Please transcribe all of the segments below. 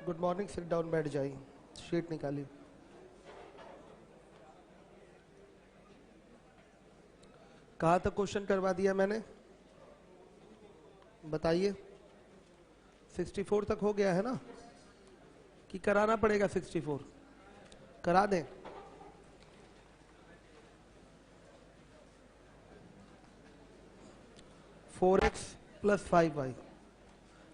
Good morning, sit down, बैठ जाइए। Sheet निकालिए। कहाँ तक क्वेश्चन करवा दिया मैंने, बताइए। 64 तक हो गया है ना, कि कराना पड़ेगा? 64 करा दें। Four x plus 5y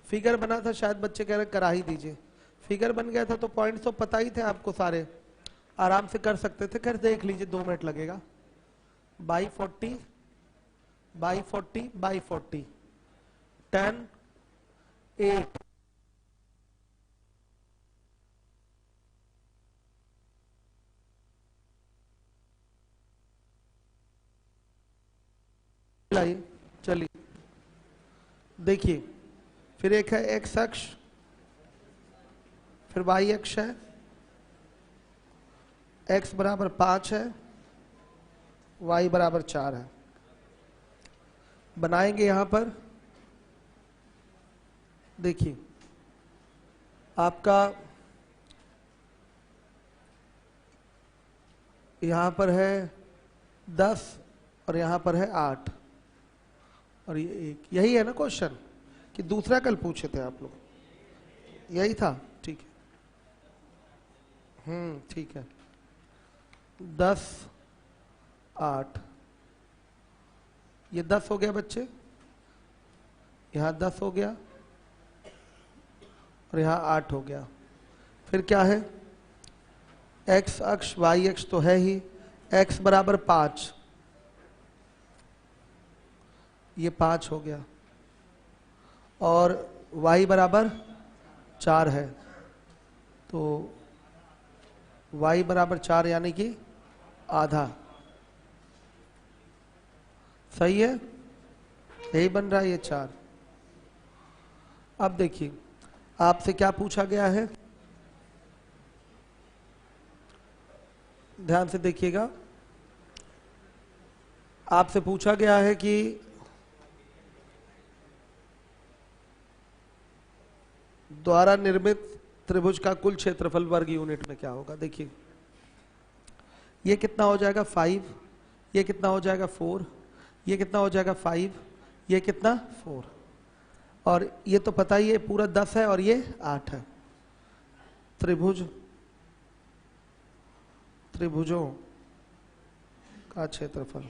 figure बना था, शायद बच्चे कह रहे करा ही दीजिए। फिगर बन गया था तो पॉइंट्स तो पता ही थे आपको, सारे आराम से कर सकते थे। खैर देख लीजिए, 2 मिनट लगेगा। बाई 40 बाई 40 बाई 40 10 8 लाइए। चलिए देखिए, फिर एक है एक्स अक्ष, फिर वाई अक्ष है। एक्स बराबर 5 है, वाई बराबर 4 है। बनाएंगे यहां पर, देखिए आपका यहां पर है 10 और यहां पर है 8 और ये 1। यही है ना क्वेश्चन, कि दूसरा कल पूछे थे आप लोग? यही था, ठीक है। ठीक है। 10 8, ये 10 हो गया बच्चे, यहां 10 हो गया और यहां 8 हो गया। फिर क्या है? एक्स अक्ष वाई अक्ष तो है ही। एक्स बराबर 5, ये 5 हो गया, और y बराबर 4 है, तो y बराबर 4 यानी कि आधा। सही है, यही बन रहा है, ये 4। अब देखिए आपसे क्या पूछा गया है, ध्यान से देखिएगा। आपसे पूछा गया है कि द्वारा निर्मित त्रिभुज का कुल क्षेत्रफल वर्ग यूनिट में क्या होगा। देखिए ये कितना हो जाएगा 5, ये कितना हो जाएगा 4, ये कितना हो जाएगा 5, ये कितना 4, और ये तो पता ही है पूरा 10 है और ये 8 है। त्रिभुजों का क्षेत्रफल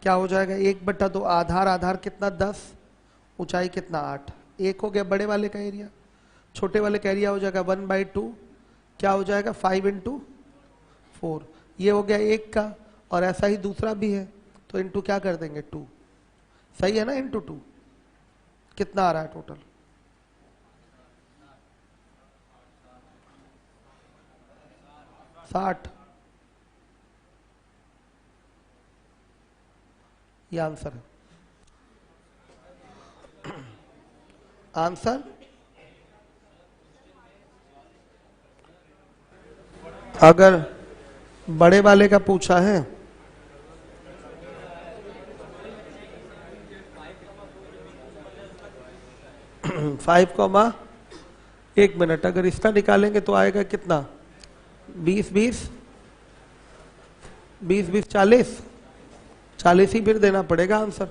क्या हो जाएगा? 1/2। आधार आधार कितना 10, ऊंचाई कितना 8। 1 हो गया बड़े वाले का एरिया, छोटे वाले का एरिया हो जाएगा 1/2। क्या हो जाएगा 5 × 4, ये हो गया 1 का, और ऐसा ही दूसरा भी है, तो इंटू क्या कर देंगे 2। सही है ना, इंटू 2 कितना आ रहा है टोटल? 60। ये आंसर है। आंसर अगर बड़े वाले का पूछा है, फाइव कॉमा 1 मिनट, अगर इसका निकालेंगे तो आएगा कितना? 20 20 20 20 40 40 ही फिर देना पड़ेगा आंसर।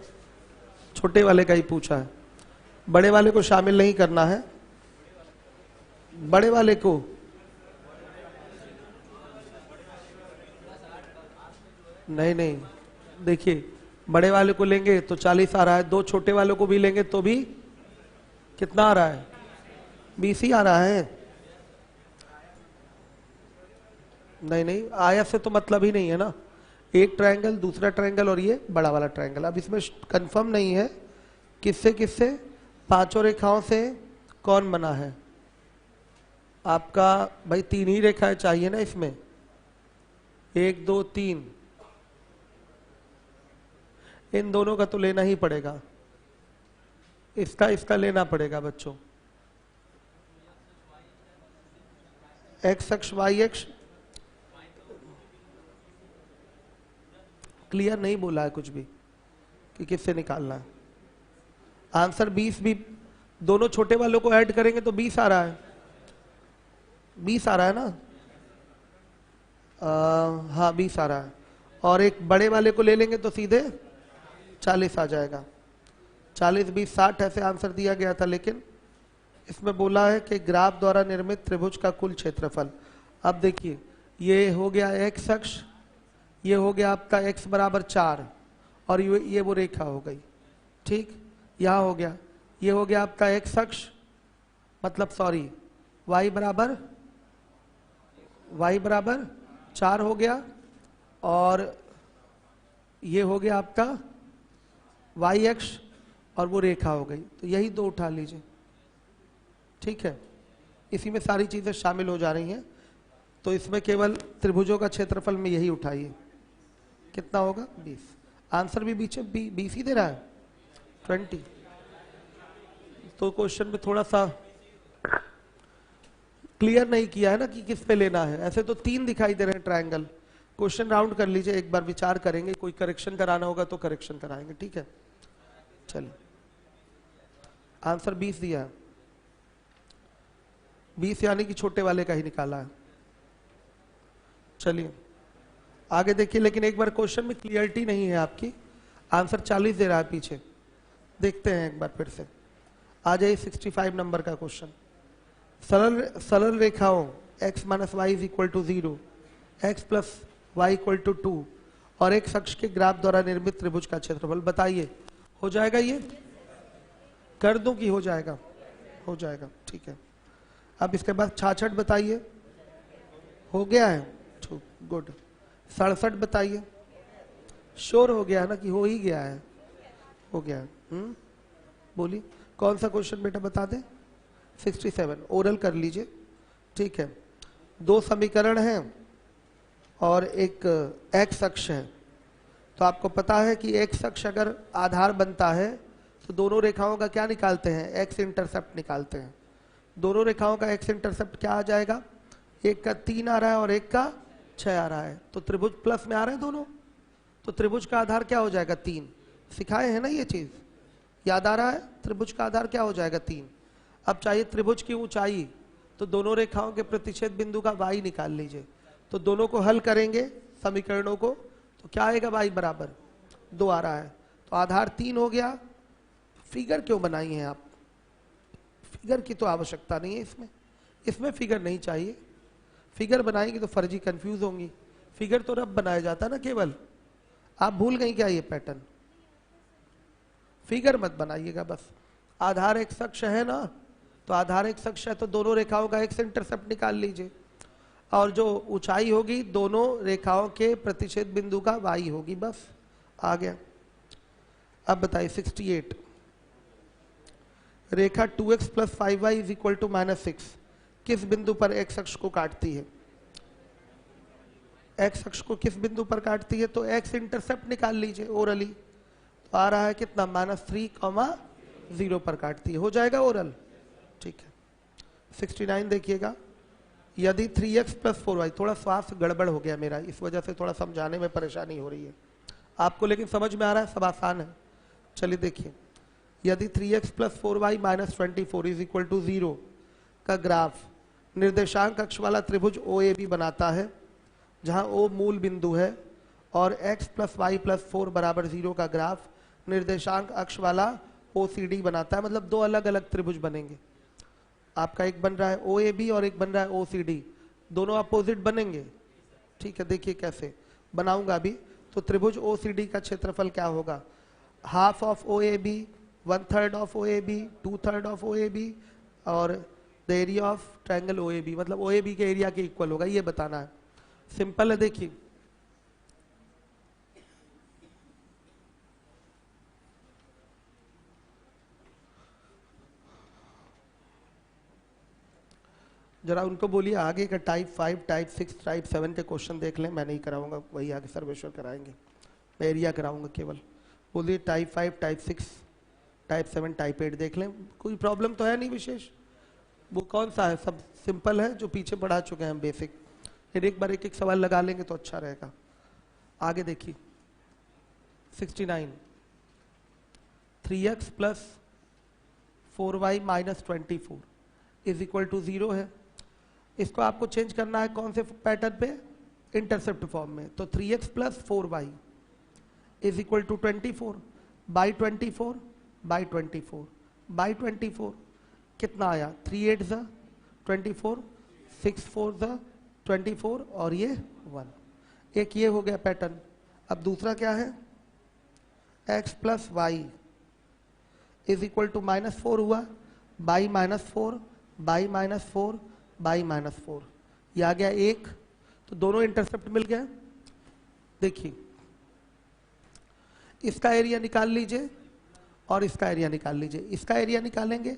छोटे वाले का ही पूछा है, बड़े वाले को शामिल नहीं करना है। बड़े वाले को नहीं, देखिए बड़े वाले को लेंगे तो 40 आ रहा है, 2 छोटे वालों को भी लेंगे तो भी कितना आ रहा है? 20 ही आ रहा है। नहीं, आयत से तो मतलब ही नहीं है ना। एक ट्रायंगल, दूसरा ट्रायंगल और ये बड़ा वाला ट्रायंगल। अब इसमें कंफर्म नहीं है किससे किससे, पांचों रेखाओं से कौन बना है आपका? भाई 3 ही रेखाएं चाहिए ना इसमें, 1 2 3। इन दोनों का तो लेना ही पड़ेगा, इसका लेना पड़ेगा बच्चों। एक्स अक्ष वाई अक्ष क्लियर नहीं बोला है कुछ भी कि किससे निकालना है। आंसर 20 भी, दोनों छोटे वालों को ऐड करेंगे तो 20 आ रहा है, 20 आ रहा है ना? हाँ 20 आ रहा है, और एक बड़े वाले को ले लेंगे तो सीधे 40 आ जाएगा। 40 20 60 ऐसे आंसर दिया गया था, लेकिन इसमें बोला है कि ग्राफ द्वारा निर्मित त्रिभुज का कुल क्षेत्रफल। अब देखिए, ये हो गया x अक्ष, ये हो गया आपका x बराबर 4, और ये वो रेखा हो गई, ठीक। यहाँ हो गया, ये हो गया आपका x अक्ष, मतलब सॉरी y बराबर 4 हो गया, और ये हो गया आपका y अक्ष, और वो रेखा हो गई। तो यही दो उठा लीजिए, ठीक है। इसी में सारी चीजें शामिल हो जा रही हैं, तो इसमें केवल त्रिभुजों का क्षेत्रफल में यही उठाइए। कितना होगा? 20। आंसर भी बीच 20 ही दे रहा है, 20। तो क्वेश्चन में थोड़ा सा क्लियर नहीं किया है ना कि किस पे लेना है। ऐसे तो 3 दिखाई दे रहे हैं ट्रायंगल। क्वेश्चन राउंड कर लीजिए, एक बार विचार करेंगे, कोई करेक्शन कराना होगा तो करेक्शन कराएंगे, ठीक है। चलिए, आंसर 20 दिया है, 20 यानी कि छोटे वाले का ही निकाला है। चलिए आगे देखिए, लेकिन एक बार क्वेश्चन में क्लियरिटी नहीं है आपकी। आंसर 40 दे रहा है पीछे, देखते हैं एक बार फिर से। आ जाइए 65 नंबर का क्वेश्चन। सरल रेखाओं x minus y is equal to 0, x plus y equal to 2 और एक अक्ष के ग्राफ द्वारा निर्मित त्रिभुज का क्षेत्रफल बताइए। हो जाएगा? ये कर दूं कि हो जाएगा? हो जाएगा, ठीक है। अब इसके बाद 66 बताइए। हो गया है? गुड। 67 बताइए। श्योर हो गया है ना कि हो ही गया है? हो गया है। बोलिए कौन सा क्वेश्चन बेटा बता दें? 67 ओरल कर लीजिए, ठीक है। 2 समीकरण हैं और एक एक्स अक्ष है। तो आपको पता है कि एक्स अक्ष अगर आधार बनता है तो दोनों रेखाओं का क्या निकालते हैं? एक्स इंटरसेप्ट निकालते हैं। दोनों रेखाओं का एक्स इंटरसेप्ट क्या आ जाएगा? एक का 3 आ रहा है और एक का 6 आ रहा है, तो त्रिभुज प्लस में आ रहे हैं दोनों, तो त्रिभुज का आधार क्या हो जाएगा? 3। सिखाए हैं ना ये चीज, याद आ रहा है? त्रिभुज का आधार क्या हो जाएगा? 3। अब चाहिए त्रिभुज की ऊंचाई, तो दोनों रेखाओं के प्रतिच्छेद बिंदु का y निकाल लीजिए। तो दोनों को हल करेंगे समीकरणों को, तो क्या आएगा? y बराबर 2 आ रहा है, तो आधार 3 हो गया। फिगर क्यों बनाई है आप? फिगर की तो आवश्यकता नहीं है इसमें, इसमें फिगर नहीं चाहिए। फिगर बनाएंगे तो फर्जी कंफ्यूज होंगी। फिगर तो रब बनाया जाता ना केवल। आप भूल गई क्या ये पैटर्न? फिगर मत बनाइएगा बस। आधार एक अक्ष है ना, तो आधार एक अक्ष है तो दोनों रेखाओं का एक्स इंटरसेप्ट निकाल लीजिए, और जो ऊंचाई होगी दोनों रेखाओं के प्रतिच्छेद बिंदु का y होगी, बस आ गया। अब बताइए 68। रेखा 2x plus 5y is equal to -6 किस बिंदु पर x अक्ष को काटती है? x अक्ष को किस बिंदु पर काटती है? तो x इंटरसेप्ट निकाल लीजिए ओरली। तो आ रहा है कितना? -3, 0 पर काटती है। हो जाएगा ओरल, ठीक है। 69 देखिएगा। यदि 3x प्लस 4y, थोड़ा स्वास्थ्य गड़बड़ हो गया मेरा, इस वजह से थोड़ा समझाने में परेशानी हो रही है आपको, लेकिन समझ में आ रहा है, सब आसान है। चलिए देखिए, यदि 3x plus 4y minus 24 is equal to 0 का ग्राफ निर्देशांक अक्ष वाला त्रिभुज OAB बनाता है, जहां O मूल बिंदु है, और x प्लस वाई प्लस 4 बराबर 0 का ग्राफ निर्देशांक अक्ष वाला OCD बनाता है, मतलब 2 अलग अलग त्रिभुज बनेंगे। आपका एक बन रहा है OAB और एक बन रहा है OCD, दोनों अपोजिट बनेंगे, ठीक है। देखिए कैसे बनाऊंगा अभी। तो त्रिभुज OCD का क्षेत्रफल क्या होगा? Half of OAB, 1/3 of OAB, 2/3 of OAB, और the area of triangle OAB, मतलब OAB के एरिया के इक्वल होगा, ये बताना है। सिंपल है, देखिए जरा उनको बोलिए आगे का टाइप 5, टाइप 6, टाइप 7 के क्वेश्चन देख लें। मैं नहीं कराऊंगा, वही आगे सर्वेश्वर कराएंगे, मैं एरिया कराऊंगा केवल। बोलिए टाइप 5, टाइप 6, टाइप 7, टाइप 8 देख लें। कोई प्रॉब्लम तो है नहीं विशेष। वो कौन सा है? सब सिंपल है, जो पीछे पढ़ा चुके हैं हम बेसिक। फिर एक बार एक एक सवाल लगा लेंगे तो अच्छा रहेगा। आगे देखिए 69। 3x plus 4y minus 24 is equal to 0 है। इसको आपको चेंज करना है कौन से पैटर्न पे, इंटरसेप्ट फॉर्म में। तो 3x plus 4y is equal to 24 by 24 by 24 by 24 कितना आया, 3 8 ज़ा 24, 6 4 ज़ा 24 और ये 1। एक ये हो गया पैटर्न। अब दूसरा क्या है, x plus y is equal to -4 हुआ, बाई -4 बाई -4 बाई -4, ये आ गया 1। तो दोनों इंटरसेप्ट मिल गए। देखिए इसका एरिया निकाल लीजिए और इसका एरिया निकाल लीजिए। इसका एरिया निकालेंगे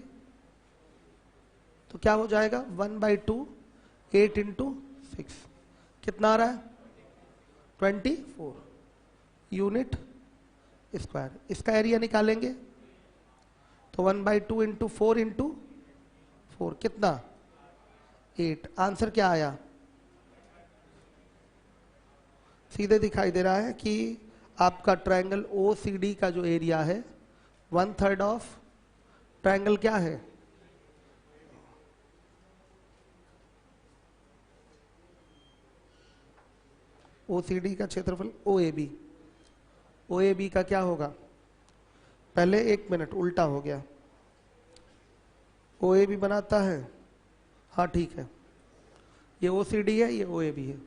तो क्या हो जाएगा, 1/2 8 इंटू 6 कितना आ रहा है, 24 यूनिट स्क्वायर। इसका एरिया निकालेंगे तो 1/2 इंटू 4 इंटू 4 कितना, 8। आंसर क्या आया, सीधे दिखाई दे रहा है कि आपका ट्रायंगल OCD का जो एरिया है 1/3 ऑफ ट्रायंगल क्या है, OCD का क्षेत्रफल OAB। OAB का क्या होगा, पहले 1 मिनट उल्टा हो गया, OAB बनाता है, हाँ ठीक है, ये OCD है ये OAB है।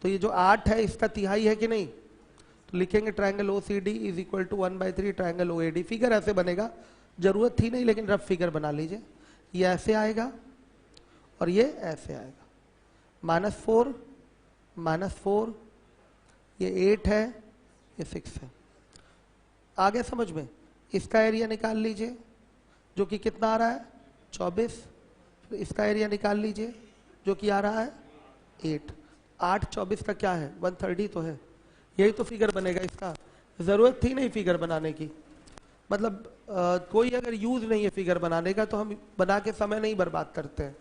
तो ये जो 8 है इसका तिहाई है कि नहीं, तो लिखेंगे triangle OCD is equal to 1/3 triangle OAD। Figure ऐसे बनेगा, जरूरत थी नहीं लेकिन रफ फिगर बना लीजिए। ये ऐसे आएगा और ये ऐसे आएगा, -4 -4, ये 8 है ये 6 है। आगे समझ में, इसका एरिया निकाल लीजिए जो कि कितना आ रहा है 24, इसका एरिया निकाल लीजिए जो कि आ रहा है 8। 8 24 का क्या है, 1/3 तो है, यही तो फिगर बनेगा इसका। जरूरत थी नहीं फिगर बनाने की, मतलब कोई अगर यूज नहीं है फिगर बनाने का तो हम बना के समय नहीं बर्बाद करते हैं,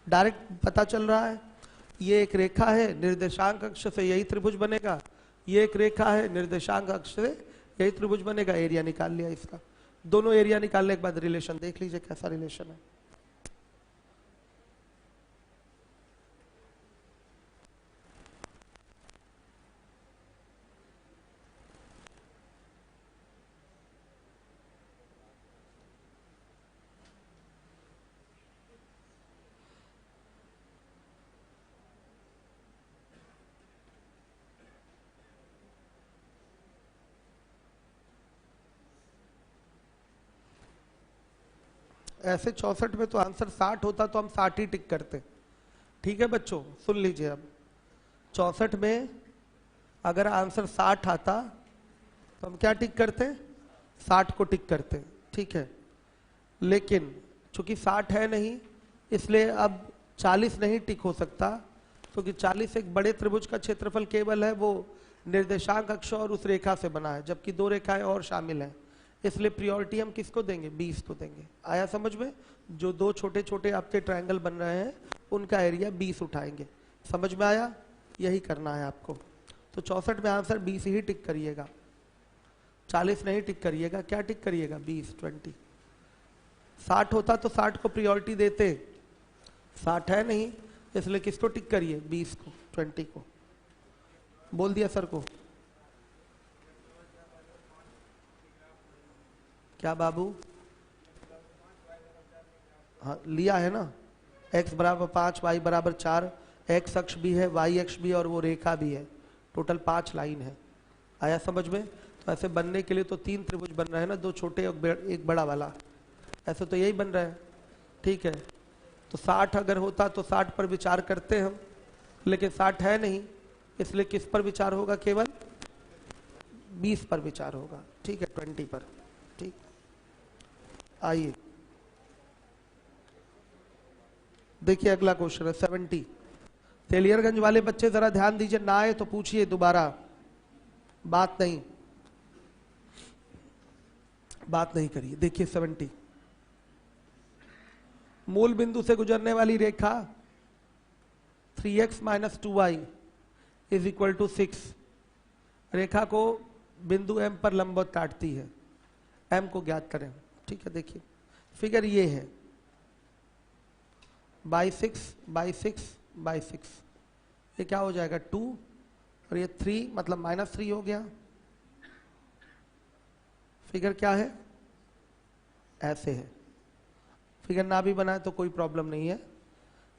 डायरेक्ट पता चल रहा है। ये एक रेखा है, निर्देशांक अक्ष से यही त्रिभुज बनेगा, ये एक रेखा है, निर्देशांक अक्ष से यही त्रिभुज बनेगा, एरिया निकाल लिया इसका। दोनों एरिया निकालने के बाद रिलेशन देख लीजिए कैसा रिलेशन है। ऐसे 64 में तो आंसर 60 होता तो हम 60 ही टिक करते। ठीक है बच्चों, सुन लीजिए अब, 64 में अगर आंसर 60 आता तो हम क्या टिक करते, 60 को टिक करते। ठीक है, लेकिन चूंकि 60 है नहीं इसलिए अब 40 नहीं टिक हो सकता, क्योंकि 40 एक बड़े त्रिभुज का क्षेत्रफल केवल है, वो निर्देशांक अक्ष और उस रेखा से बना है, जबकि 2 रेखाएं और शामिल हैं। इसलिए प्रियोरिटी हम किसको देंगे, 20 को देंगे। आया समझ में, जो 2 छोटे छोटे आपके ट्रायंगल बन रहे हैं उनका एरिया 20 उठाएंगे। समझ में आया, यही करना है आपको। तो 64 में आंसर 20 ही टिक करिएगा, 40 नहीं टिक करिएगा। क्या टिक करिएगा, 20 20। 60 होता तो 60 को प्रियोरिटी देते, 60 है नहीं इसलिए किसको टिक करिए, 20 को, 20 को। बोल दिया सर को, क्या बाबू, हाँ लिया है ना, x बराबर 5 y बराबर 4, x अक्ष भी है y अक्ष भी है और वो रेखा भी है, टोटल 5 लाइन है। आया समझ में। तो ऐसे बनने के लिए तो 3 त्रिभुज बन रहे हैं ना, 2 छोटे और एक बड़ा वाला, ऐसे तो यही बन रहा है। ठीक है, तो 60 अगर होता तो 60 पर विचार करते हम, लेकिन 60 है नहीं इसलिए किस पर विचार होगा, केवल 20 पर विचार होगा। ठीक है, 20 पर। ठीक, आइए देखिए अगला क्वेश्चन है 70। तेलियरगंज वाले बच्चे जरा ध्यान दीजिए, ना आए तो पूछिए दोबारा, बात नहीं करिए। देखिए 70, मूल बिंदु से गुजरने वाली रेखा 3x minus 2y is equal to 6 रेखा को बिंदु M पर लंबवत काटती है, M को ज्ञात करें। ठीक है, देखिए फिगर ये है, बाई 6 बाई 6 बाई 6, ये क्या हो जाएगा 2 और ये 3 मतलब -3 हो गया। फिगर क्या है, ऐसे है। फिगर ना भी बनाए तो कोई प्रॉब्लम नहीं है।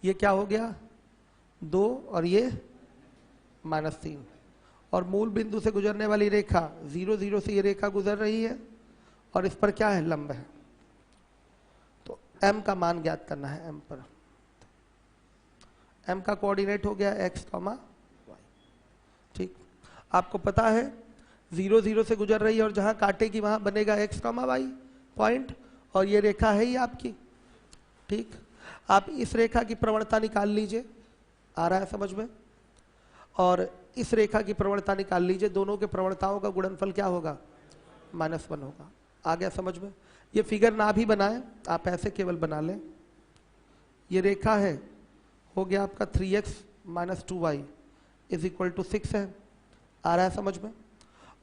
ये क्या हो गया 2 और ये -3, और मूल बिंदु से गुजरने वाली रेखा 0 0 से ये रेखा गुजर रही है और इस पर क्या है, लंब है। तो m का मान ज्ञात करना है। m पर m का कोऑर्डिनेट हो गया x, y। ठीक, आपको पता है 0 0 से गुजर रही है और जहां काटेगी वहां बनेगा x, y पॉइंट, और ये रेखा है ही आपकी। ठीक, आप इस रेखा की प्रवणता निकाल लीजिए, आ रहा है समझ में, और इस रेखा की प्रवणता निकाल लीजिए। दोनों के प्रवणताओं का गुणनफल क्या होगा, -1 होगा। आ गया समझ में। ये फिगर ना भी बनाए, आप ऐसे केवल बना लें। ये रेखा है, हो गया आपका 3x - 2y = 6 है। आ रहा है समझ में।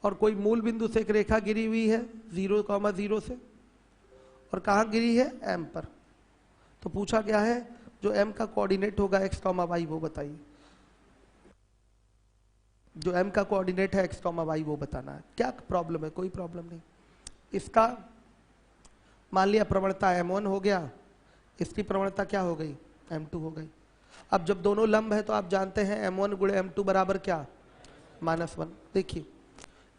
और कोई मूल बिंदु से एक रेखा गिरी हुई है 0, 0 से, और कहाँ गिरी है, m पर। तो पूछा गया है जो m का कोऑर्डिनेट होगा x, y वो बताइए। जो m का कोऑर्डिनेट है x, y वो बताना है। क्या प्रॉब्लम है, कोई प्रॉब्लम नहीं। इसका मान लिया प्रवणता m1 हो गया, इसकी प्रवणता क्या हो गई, m2 हो गई। अब जब दोनों लंब है तो आप जानते हैं m1 गुणे m2 बराबर क्या, -1। देखिए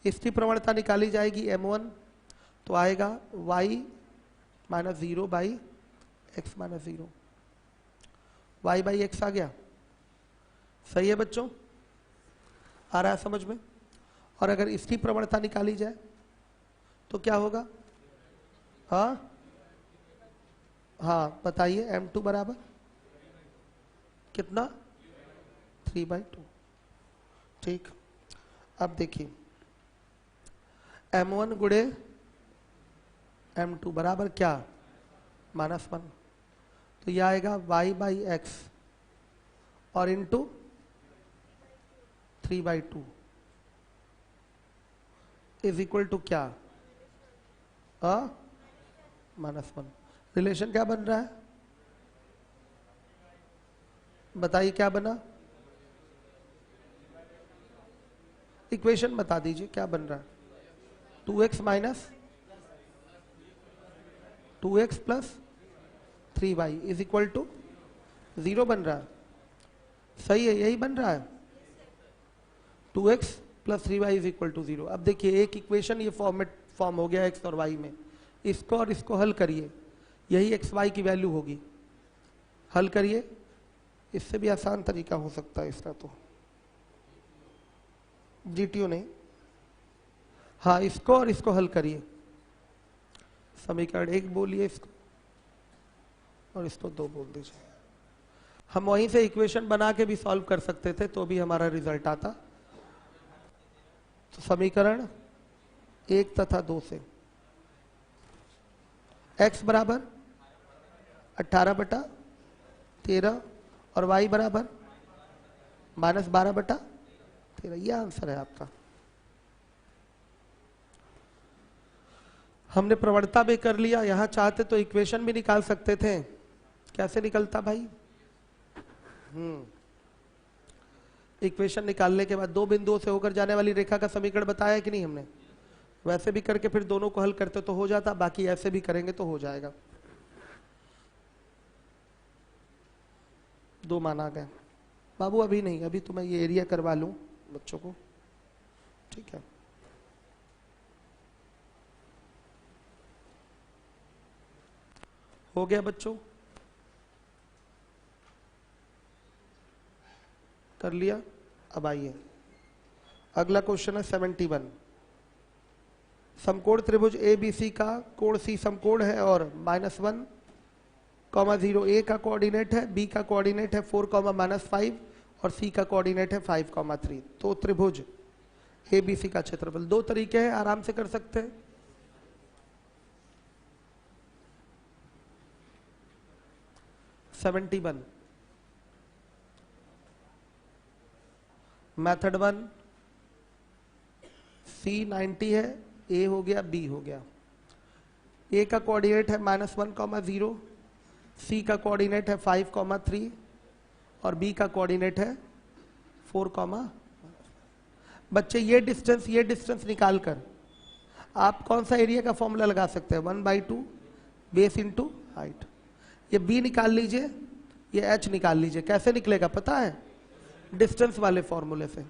इसकी प्रवणता निकाली जाएगी m1, तो आएगा y -0 by x -0, y by x आ गया। सही है बच्चों, आ रहा है समझ में। और अगर इसकी प्रवणता निकाली जाए तो क्या होगा, हाँ बताइए, m2 बराबर कितना, 3/2। ठीक, अब देखिए m1 गुणे m2 बराबर क्या, -1। तो यह आएगा y बाई x और इंटू 3/2 = क्या, -1। रिलेशन क्या बन रहा है, बताइए क्या बना, इक्वेशन बता दीजिए क्या बन रहा है। 2x प्लस 3y = 0 बन रहा है। सही है, यही बन रहा है, 2x प्लस 3y = 0। अब देखिए एक इक्वेशन ये फॉर्म हो गया x और y में, इसको और इसको हल करिए, यही x y की वैल्यू होगी। हल करिए, इससे भी आसान तरीका हो सकता है इसका, तो GTO नहीं, हाँ इसको और इसको हल करिए। समीकरण 1 बोलिए इसको और इसको 2 बोल दीजिए। हम वहीं से इक्वेशन बना के भी सॉल्व कर सकते थे तो भी हमारा रिजल्ट आता। तो समीकरण 1 तथा 2 से x बराबर 18/13 और y बराबर -12/13, यह आंसर है आपका। हमने प्रवणता भी कर लिया, यहां चाहते तो इक्वेशन भी निकाल सकते थे। कैसे निकलता भाई, इक्वेशन निकालने के बाद दो बिंदुओं से होकर जाने वाली रेखा का समीकरण बताया है कि नहीं हमने, वैसे भी करके फिर दोनों को हल करते तो हो जाता, बाकी ऐसे भी करेंगे तो हो जाएगा। 2 मान आ गए बाबू, अभी नहीं, अभी तो मैं ये एरिया करवा लूं बच्चों को, ठीक है। हो गया बच्चों, कर लिया। अब आइए अगला क्वेश्चन है 71। समकोण त्रिभुज ABC का कोण C समकोण है और -1,0 A का कोऑर्डिनेट है, B का कोऑर्डिनेट है 4,-5 और C का कोऑर्डिनेट है 5,3। तो त्रिभुज ABC का क्षेत्रफल, 2 तरीके हैं, आराम से कर सकते हैं। मेथड 1, C 90 है, A हो गया, B हो गया। A का कोऑर्डिनेट है -1,0, सी का कोऑर्डिनेट है 5,3 और बी का कोऑर्डिनेट है 4, बच्चे ये डिस्टेंस निकाल कर आप कौन सा एरिया का फॉर्मूला लगा सकते हैं? 1/2 बेस इंटू हाइट। ये बी निकाल लीजिए, ये एच निकाल लीजिए। कैसे निकलेगा पता है? डिस्टेंस वाले फॉर्मूले से।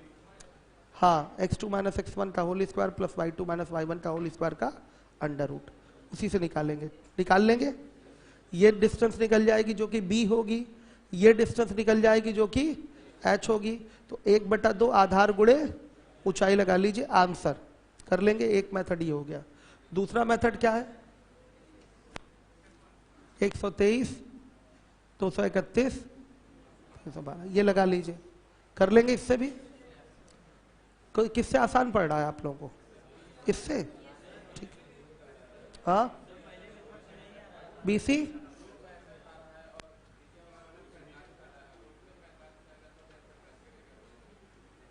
हाँ, x2 माइनस x1 का whole square plus y2 minus y1 का होल स्क्वायर का अंडर रूट, उसी से निकाल लेंगे। ये डिस्टेंस निकल जाएगी जो कि b होगी, ये डिस्टेंस निकल जाएगी जो कि h होगी। तो 1/2 आधार गुणे ऊंचाई लगा लीजिए, आंसर कर लेंगे। एक मेथड ये हो गया। दूसरा मेथड क्या है? 123, 231, 312, ये लगा लीजिए, कर लेंगे इससे भी। कोई किससे आसान पड़ रहा है आप लोगों को? इससे? ठीक। हाँ, BC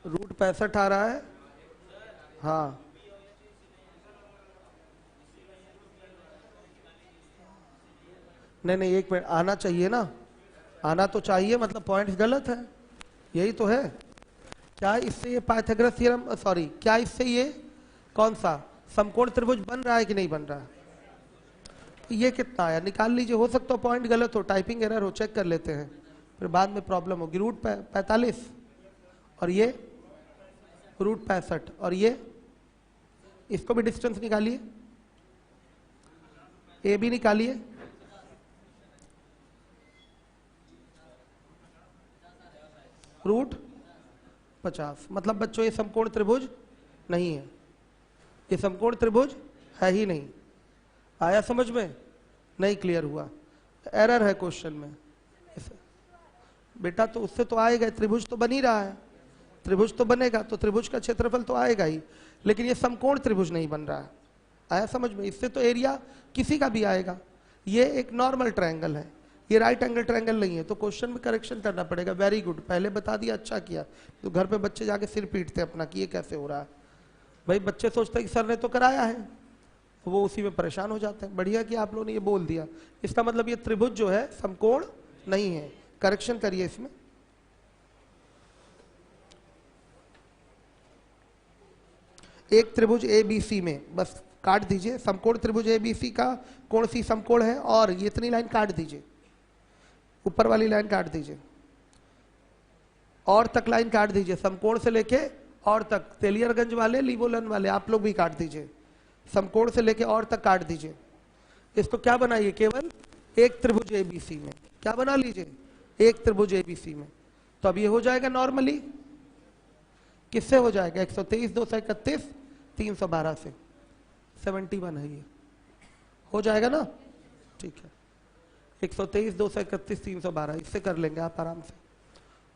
रूट 65 आ रहा है। हाँ, नहीं, एक मिनट, आना चाहिए ना, आना तो चाहिए, मतलब पॉइंट गलत है, यही तो है। क्या इससे ये पाइथागोरस थ्योरम, सॉरी, क्या इससे ये कौन सा समकोण त्रिभुज बन रहा है कि नहीं बन रहा है? ये कितना आया निकाल लीजिए। हो सकता है पॉइंट गलत हो, टाइपिंग एरर हो, चेक कर लेते हैं, फिर बाद में प्रॉब्लम होगी। रूट 45 और ये रूट 65 और ये, इसको भी डिस्टेंस निकालिए, ए भी निकालिए। रूट 50, मतलब बच्चों ये समकोण त्रिभुज नहीं है, ये समकोण त्रिभुज है ही नहीं। आया समझ में? नहीं क्लियर हुआ? एरर है क्वेश्चन में बेटा, तो उससे तो आएगा, त्रिभुज तो बन ही रहा है, त्रिभुज तो बनेगा तो त्रिभुज का क्षेत्रफल तो आएगा ही, लेकिन ये समकोण त्रिभुज नहीं बन रहा है। आया समझ में? इससे तो एरिया किसी का भी आएगा। ये एक नॉर्मल ट्रायंगल है, ये राइट एंगल ट्रायंगल नहीं है, तो क्वेश्चन में करेक्शन करना पड़ेगा। वेरी गुड, पहले बता दिया, अच्छा किया। तो घर पे बच्चे जाके सिर पीटते अपना कि ये कैसे हो रहा है। भाई बच्चे सोचते हैं कि सर ने तो कराया है, वो उसी में परेशान हो जाते हैं। बढ़िया कि आप लोगों ने ये बोल दिया, इसका मतलब ये त्रिभुज जो है समकोण नहीं है। करेक्शन करिए इसमें। एक त्रिभुज ABC में बस काट दीजिए, समकोण त्रिभुज ABC का कौन सी समकोण है, और ये इतनी लाइन काट दीजिए, ऊपर वाली लाइन काट दीजिए, और तक लाइन काट दीजिए, समकोण से लेके और तक। तेलियरगंज वाले, लीवोलन वाले आप लोग भी काट दीजिए, समकोण से लेके और तक काट दीजिए। इसको क्या बनाइए? केवल एक त्रिभुज ABC में क्या बना लीजिए? एक त्रिभुज ABC में। तो अब ये हो जाएगा नॉर्मली, किससे हो जाएगा? 123, 231, 312 से। 71 है ये, हो जाएगा ना? ठीक है, 123, 231, 312, इससे कर लेंगे आप आराम से।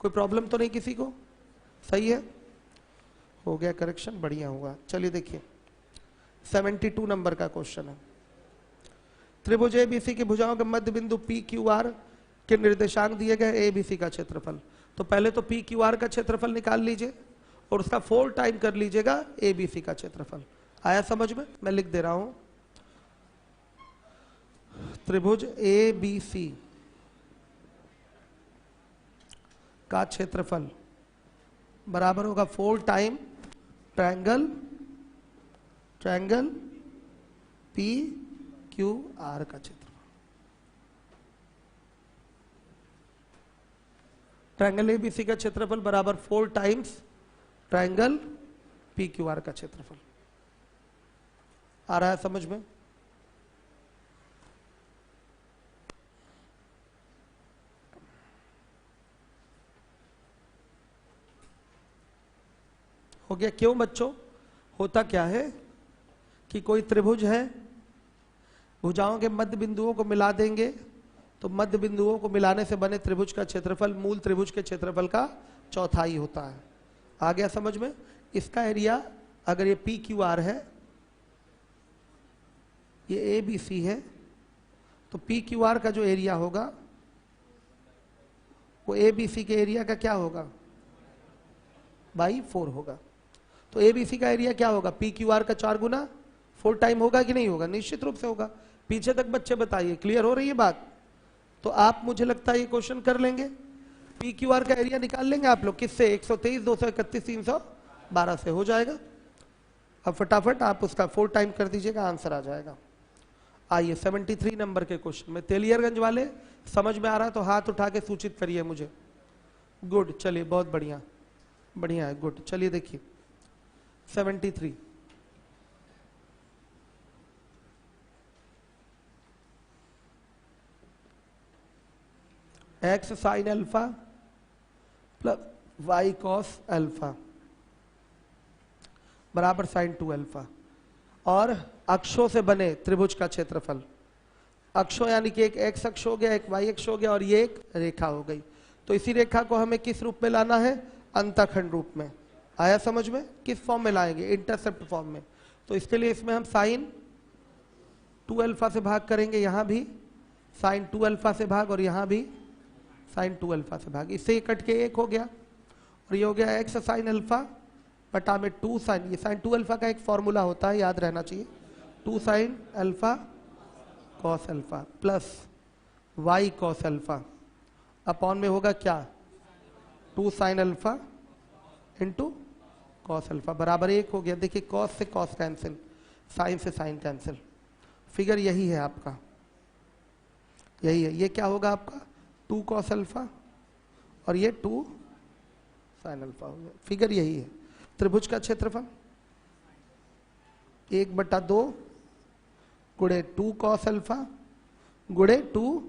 कोई प्रॉब्लम तो नहीं किसी को? सही है, हो गया करेक्शन, बढ़िया हुआ। चलिए देखिए 72 नंबर का क्वेश्चन है। त्रिभुज ABC की भुजाओं के मध्य बिंदु PQR के निर्देशांक दिए गए, ABC का क्षेत्रफल। तो पहले तो PQR का क्षेत्रफल निकाल लीजिए और उसका 4 टाइम कर लीजिएगा ABC का क्षेत्रफल। आया समझ में? मैं लिख दे रहा हूं, त्रिभुज ABC का क्षेत्रफल बराबर होगा 4 टाइम ट्रायंगल PQR का क्षेत्रफल। ट्रायंगल ABC का क्षेत्रफल बराबर 4 टाइम्स ट्रायंगल PQR का क्षेत्रफल। आ रहा है समझ में? हो गया? क्यों बच्चों? होता क्या है कि कोई त्रिभुज है, भुजाओं के मध्य बिंदुओं को मिला देंगे तो मध्य बिंदुओं को मिलाने से बने त्रिभुज का क्षेत्रफल मूल त्रिभुज के क्षेत्रफल का चौथाई होता है। आ गया समझ में? इसका एरिया अगर ये PQR है, ये ABC है, तो PQR का जो एरिया होगा वो ABC के एरिया का क्या होगा? बाई 4 होगा। तो ABC का एरिया क्या होगा? PQR का 4 गुना 4 टाइम होगा कि नहीं होगा? निश्चित रूप से होगा। पीछे तक बच्चे बताइए, क्लियर हो रही है बात? तो आप मुझे लगता है ये क्वेश्चन कर लेंगे। पी क्यू आर का एरिया निकाल लेंगे आप लोग किससे, 123, 231, 312 से हो जाएगा। अब फटाफट आप उसका 4 टाइम कर दीजिएगा, आंसर आ जाएगा। आइए 73 नंबर के क्वेश्चन में, तेलियरगंज वाले समझ में आ रहा है तो हाथ उठा के सूचित करिए मुझे। गुड, चलिए बहुत बढ़िया, बढ़िया है, गुड। चलिए देखिए 73, x sine alpha plus y cos alpha बराबर साइन 2 अल्फा, और अक्षों से बने त्रिभुज का क्षेत्रफल। अक्षों यानी कि एक एक्स अक्ष हो गया, एक वाई अक्ष हो गया, और ये एक रेखा हो गई। तो इसी रेखा को हमें किस रूप में लाना है, अंतःखंड रूप में। आया समझ में? किस फॉर्म में लाएंगे, इंटरसेप्ट फॉर्म में। तो इसके लिए इसमें हम साइन 2 अल्फा से भाग करेंगे, यहां भी साइन 2 अल्फा से भाग, और यहां भी साइन 2 अल्फा से भाग। इससे ये कट के एक हो गया, और ये हो गया एक्स साइन अल्फा बटा में 2 साइन, ये साइन 2 अल्फा का एक फॉर्मूला होता है, याद रहना चाहिए, 2 sine alpha cos alpha plus y cos alpha upon में होगा क्या, 2 sine alpha into cos alpha बराबर 1 हो गया। देखिए कॉस से कॉस कैंसिल, साइन से साइन कैंसिल, फिगर यही है आपका, यही है। ये क्या होगा आपका 2 कॉस अल्फा, और ये 2 साइन अल्फा हो गया, फिगर यही है। त्रिभुज का क्षेत्रफल 1/2 गुणे 2 कॉस अल्फा गुणे 2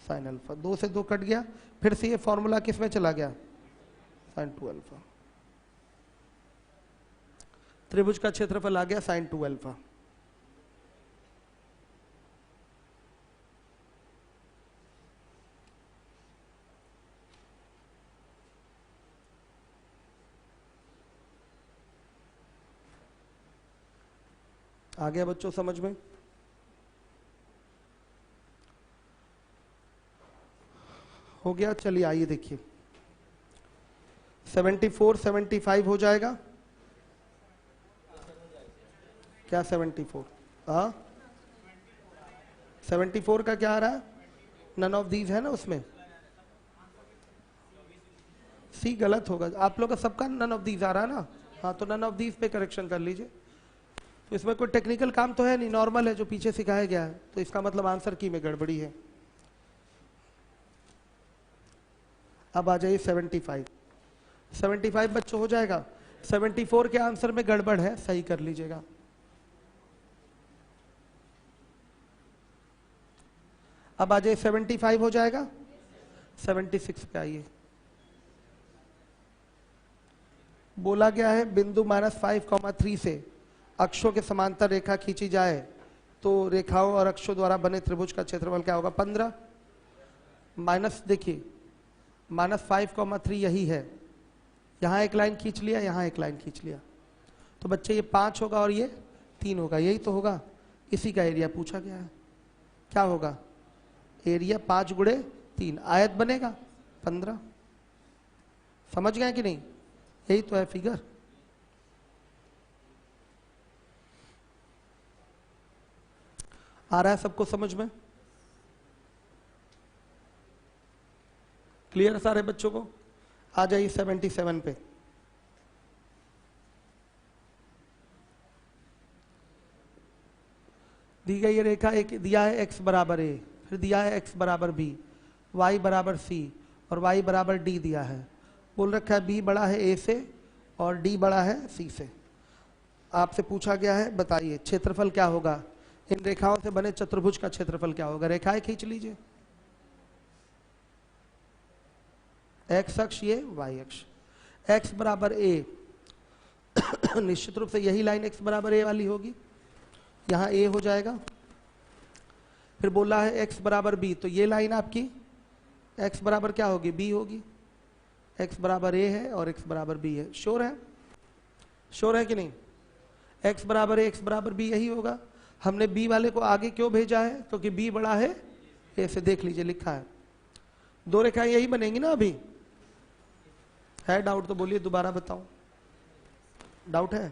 साइन अल्फा, 2 से 2 कट गया, फिर से ये फॉर्मूला किस में चला गया, साइन 2 अल्फा। त्रिभुज का क्षेत्रफल आ गया साइन 2 अल्फा। आ गया बच्चों समझ में? हो गया। चलिए आइए देखिए 74, 75 हो जाएगा क्या, 74 हाँ 74 का क्या आ रहा है, नन ऑफ दीज है ना उसमें, सी गलत होगा, आप लोग का सबका नन ऑफ दीज आ रहा है ना, हाँ तो नन ऑफ दीज पे करेक्शन कर लीजिए। तो इसमें कोई टेक्निकल काम तो है नहीं, नॉर्मल है जो पीछे सिखाया गया है, तो इसका मतलब आंसर की में गड़बड़ी है। अब आ जाइए 75, 75 बच्चों हो जाएगा। 74 के आंसर में गड़बड़ है, सही कर लीजिएगा। अब आ जाइए 75 हो जाएगा। 76 पे आइए, बोला गया है बिंदु -5,3 से अक्षों के समांतर रेखा खींची जाए तो रेखाओं और अक्षों द्वारा बने त्रिभुज का क्षेत्रफल क्या होगा, 15 माइनस, देखिए -5,3 यही है, यहाँ एक लाइन खींच लिया, यहाँ एक लाइन खींच लिया, तो बच्चे ये 5 होगा और ये 3 होगा, यही तो होगा। इसी का एरिया पूछा गया है, क्या होगा एरिया 5 गुणे 3, आयत बनेगा 15। समझ गए कि नहीं, यही तो है फिगर। आ रहा है सबको समझ में, क्लियर है सारे बच्चों को? आ जाइए 77 पे। दी गई ये रेखा, एक दिया है x बराबर a, फिर दिया है x बराबर b, y बराबर c और y बराबर d दिया है। बोल रखा है b बड़ा है a से और d बड़ा है c से। आपसे पूछा गया है बताइए क्षेत्रफल क्या होगा, इन रेखाओं से बने चतुर्भुज का क्षेत्रफल क्या होगा। रेखाएं खींच लीजिए, x अक्ष ये y अक्ष, x बराबर a निश्चित रूप से यही लाइन x बराबर a वाली होगी, यहाँ a हो जाएगा। फिर बोला है x बराबर b, तो ये लाइन आपकी x बराबर क्या होगी, b होगी। x बराबर a है और x बराबर b है, श्योर है, श्योर है कि नहीं? x बराबर a, x बराबर b यही होगा। हमने b वाले को आगे क्यों भेजा है, क्योंकि b बड़ा है a से, देख लीजिए लिखा है। दो रेखाएं यही बनेंगी ना, अभी है डाउट तो बोलिए, दोबारा बताऊं, डाउट है?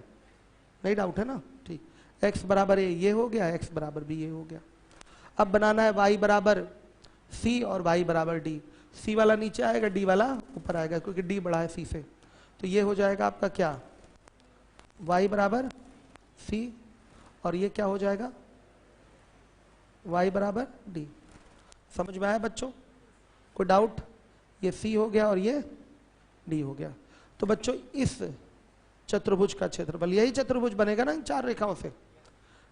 नहीं डाउट है ना, ठीक। x बराबर a ये हो गया, x बराबर b ये हो गया। अब बनाना है y बराबर सी और वाई बराबर डी। सी वाला नीचे आएगा, डी वाला ऊपर आएगा, क्योंकि डी बड़ा है सी से। तो ये हो जाएगा आपका क्या, वाई बराबर सी, और ये क्या हो जाएगा, वाई बराबर डी। समझ में आया बच्चों, कोई डाउट? ये सी हो गया और ये डी हो गया। तो बच्चों इस चतुर्भुज का क्षेत्रफल, यही चतुर्भुज बनेगा ना इन चार रेखाओं से।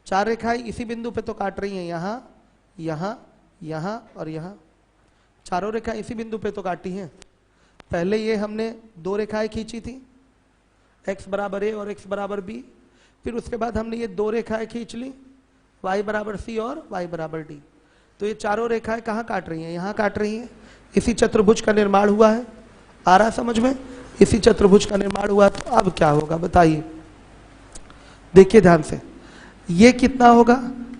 चार रेखाएं इसी बिंदु पे तो काट रही हैं, यहां यहां यहां और यहां, चारों रेखाएं इसी बिंदु पे तो काटी हैं। पहले ये हमने दो रेखाएं खींची थी, x बराबर a और x बराबर b। फिर उसके बाद हमने ये दो रेखाएं खींच ली, y बराबर c और y बराबर d। तो ये चारों रेखाएं कहाँ काट रही हैं, यहाँ काट रही हैं। इसी चतुर्भुज का निर्माण हुआ है, आ रहा समझ में? इसी चतुर्भुज का निर्माण हुआ। तो अब क्या होगा बताइए, देखिए ध्यान से। ये कितना होगा,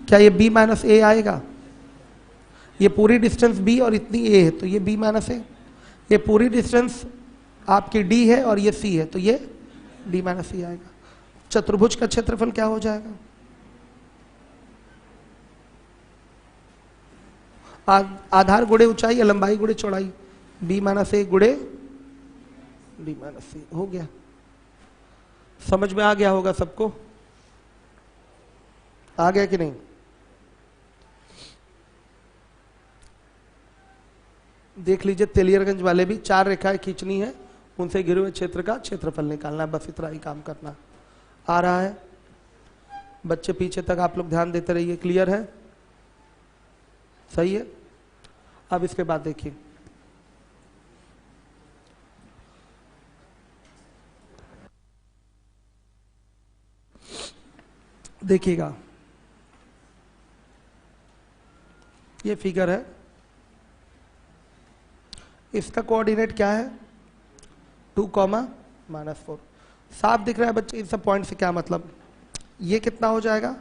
क्या ये b माइनस ए आएगा? ये पूरी डिस्टेंस b और इतनी a है, तो ये b माइनस ए। ये पूरी डिस्टेंस आपकी d है और ये c है, तो ये d माइनस c आएगा। चतुर्भुज का क्षेत्रफल क्या हो जाएगा, आधार गुणे ऊंचाई या लंबाई गुणे चौड़ाई, b माइनस ए गुणे d माइनस सी। हो गया, समझ में आ गया होगा सबको, आ गया कि नहीं? देख लीजिए, तेलियरगंज वाले भी चार रेखाएं खींचनी है, उनसे घिरे हुए क्षेत्र का क्षेत्रफल निकालना है, बस इतना ही काम करना। आ रहा है बच्चे, पीछे तक आप लोग ध्यान देते रहिए। क्लियर है? सही है। अब इसके बाद देखिए, देखिएगा ये फिगर है, इसका कोऑर्डिनेट क्या है, 2, -4। साफ दिख रहा है बच्चे इन सब पॉइंट से क्या मतलब? ये कितना हो जाएगा,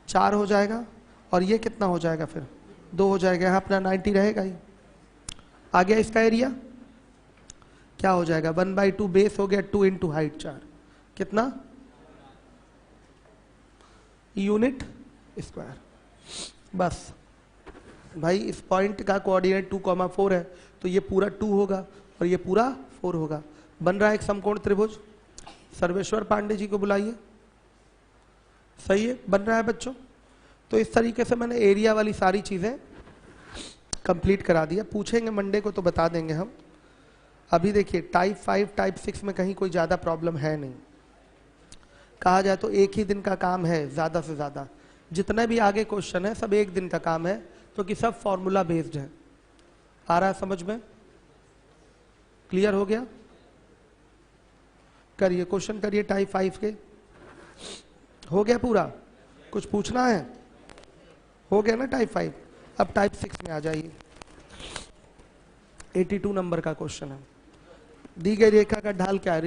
4 हो जाएगा, और ये कितना हो जाएगा, फिर 2 हो जाएगा। यहाँ अपना 90 रहेगा ही। आ गया इसका एरिया, क्या हो जाएगा, 1/2 बेस हो गया, 2 इंटू हाइट 4, कितना, यूनिट स्क्वायर। बस भाई, इस पॉइंट का कोऑर्डिनेट 2, 4 है, तो ये पूरा 2 होगा और ये पूरा 4 होगा। बन रहा है एक समकोण त्रिभुज। सर्वेश्वर पांडे जी को बुलाइए। सही है, बन रहा है बच्चों। तो इस तरीके से मैंने एरिया वाली सारी चीजें कंप्लीट करा दिया। पूछेंगे मंडे को तो बता देंगे हम। अभी देखिए, टाइप 5 टाइप 6 में कहीं कोई ज्यादा प्रॉब्लम है नहीं। कहा जाए तो एक ही दिन का काम है ज्यादा से ज्यादा। जितने भी आगे क्वेश्चन है सब एक दिन का काम है, क्योंकि सब फॉर्मूला बेस्ड है। आ रहा है समझ में? क्लियर हो गया? करिए क्वेश्चन, करिए टाइप 5 के। हो गया पूरा? कुछ पूछना है? हो गया ना टाइप 5? अब टाइप 6 में आ जाइए। 82 नंबर का क्वेश्चन है। दी गई रेखा का ढाल क्या है,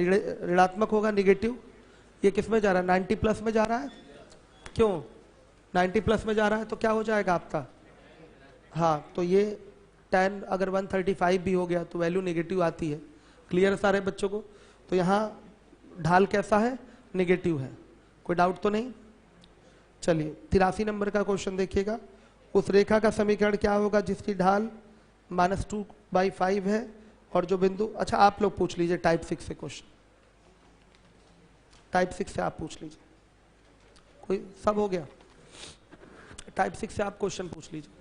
ऋणात्मक होगा, निगेटिव। ये किस में जा रहा है, 90 प्लस में जा रहा है। क्यों 90 प्लस में जा रहा है? तो क्या हो जाएगा आपका, हाँ, तो ये 10 अगर 135 भी हो गया तो वैल्यू नेगेटिव आती है। क्लियर है सारे बच्चों को? तो यहाँ ढाल कैसा है, नेगेटिव है। कोई डाउट तो नहीं? चलिए 83 नंबर का क्वेश्चन देखिएगा। उस रेखा का समीकरण क्या होगा जिसकी ढाल -2/5 है और जो बिंदु, अच्छा आप लोग पूछ लीजिए टाइप 6 से क्वेश्चन। टाइप 6 से आप पूछ लीजिए। कोई, सब हो गया? टाइप 6 से आप क्वेश्चन पूछ लीजिए।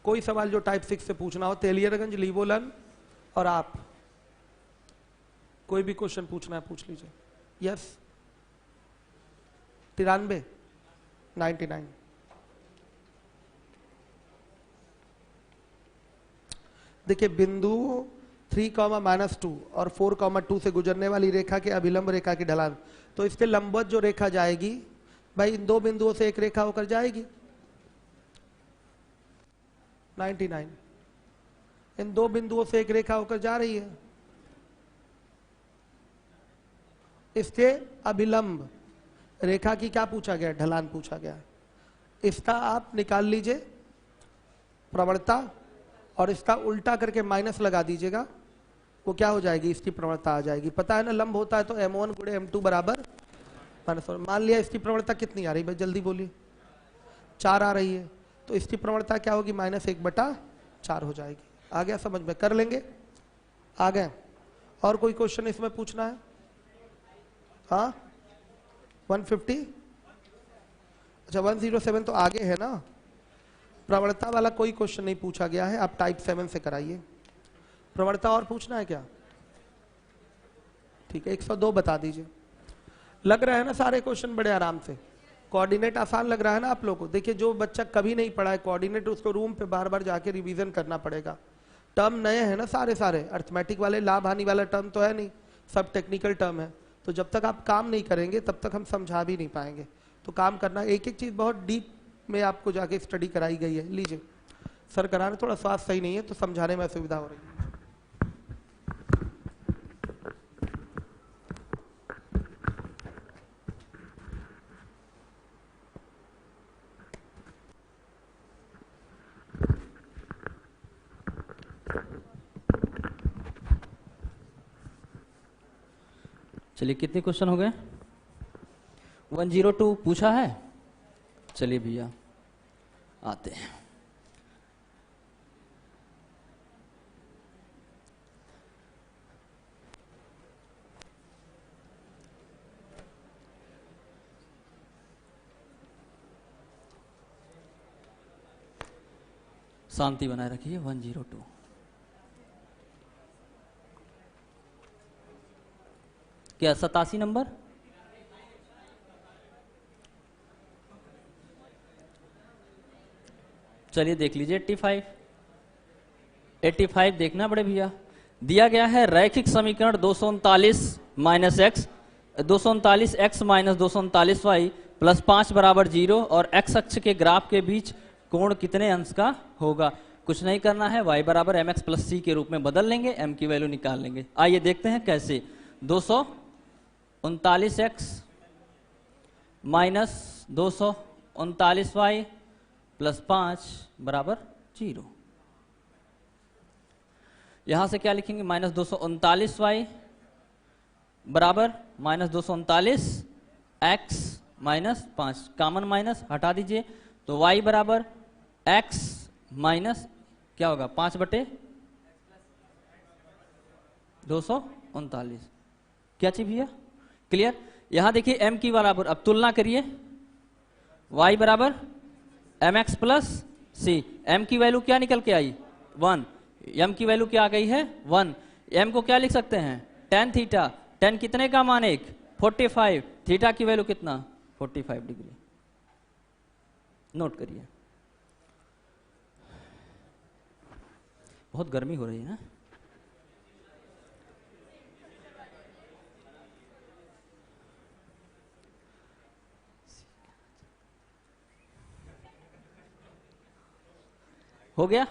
कोई सवाल जो टाइप 6 से पूछना हो, तेलियरगंज, लीवोलन और आप, कोई भी क्वेश्चन पूछना है पूछ लीजिए। यस, 93, 99। देखिए, बिंदु 3, -2 और 4, 2 से गुजरने वाली रेखा के अभिलंब रेखा की ढलान। तो इसके लंबवत जो रेखा जाएगी भाई, इन दो बिंदुओं से एक रेखा होकर जाएगी 99। इन दो बिंदुओं से एक रेखा होकर जा रही है। इसके अभिलंब रेखा की क्या पूछा गया, ढलान पूछा गया। इसका आप निकाल लीजिए प्रवणता और इसका उल्टा करके माइनस लगा दीजिएगा, वो क्या हो जाएगी, इसकी प्रवणता आ जाएगी। पता है ना, लंब होता है तो m1 गुणे m2 बराबर -1। मान लिया इसकी प्रवणता कितनी आ रही भाई, जल्दी बोलिए, 4 आ रही है, तो इसकी प्रवणता क्या होगी, -1/4। 4 हो जाएगी। आ गया समझ में? कर लेंगे? आ गए? और कोई क्वेश्चन इसमें पूछना है? हाँ 150, अच्छा 107 तो आगे है ना, प्रवणता वाला कोई क्वेश्चन नहीं पूछा गया है, आप टाइप 7 से कराइए। प्रवणता और पूछना है क्या? ठीक है 102 बता दीजिए। लग रहा है ना सारे क्वेश्चन बड़े आराम से? कोऑर्डिनेट आसान लग रहा है ना आप लोगों को? देखिए जो बच्चा कभी नहीं पढ़ा है कोऑर्डिनेट, उसको रूम पे बार बार जाके रिवीजन करना पड़ेगा। टर्म नए हैं ना सारे सारे, अर्थमेटिक वाले लाभ हानि वाला टर्म तो है नहीं, सब टेक्निकल टर्म है। तो जब तक आप काम नहीं करेंगे तब तक हम समझा भी नहीं पाएंगे। तो काम करना, एक एक चीज बहुत डीप में आपको जाके स्टडी कराई गई है। लीजिए सर करा रहे, थोड़ा स्वास्थ्य सही नहीं है तो समझाने में असुविधा हो रही है। चलिए कितने क्वेश्चन हो गए? 102 पूछा है। चलिए भैया आते हैं। शांति बनाए रखिए। 102 क्या 87 नंबर? चलिए देख लीजिए 85 देखना बड़े भैया। दिया गया है रैखिक समीकरण 239 minus x 239 x minus 239 y plus 5 बराबर 0 और एक्स अक्ष के ग्राफ के बीच कोण कितने अंश का होगा। कुछ नहीं करना है, y बराबर एम एक्स प्लस सी के रूप में बदल लेंगे, m की वैल्यू निकाल लेंगे। आइए देखते हैं कैसे। 239 एक्स माइनस 239 वाई प्लस 5 बराबर 0। यहां से क्या लिखेंगे? माइनस 239 वाई बराबर minus 239 x minus 5, common minus हटा दीजिए तो y बराबर x माइनस क्या होगा 5/239। क्या चीज भैया? क्लियर? यहां देखिए m की बराबर, अब तुलना करिए, y बराबर एम एक्स प्लस सी। m की वैल्यू क्या निकल के आई? 1। m की वैल्यू क्या आ गई है? 1। m को क्या लिख सकते हैं? tan theta. tan कितने का मान? 1 45। थीटा की वैल्यू कितना? 45 डिग्री। नोट करिए। बहुत गर्मी हो रही है ना? हो गया?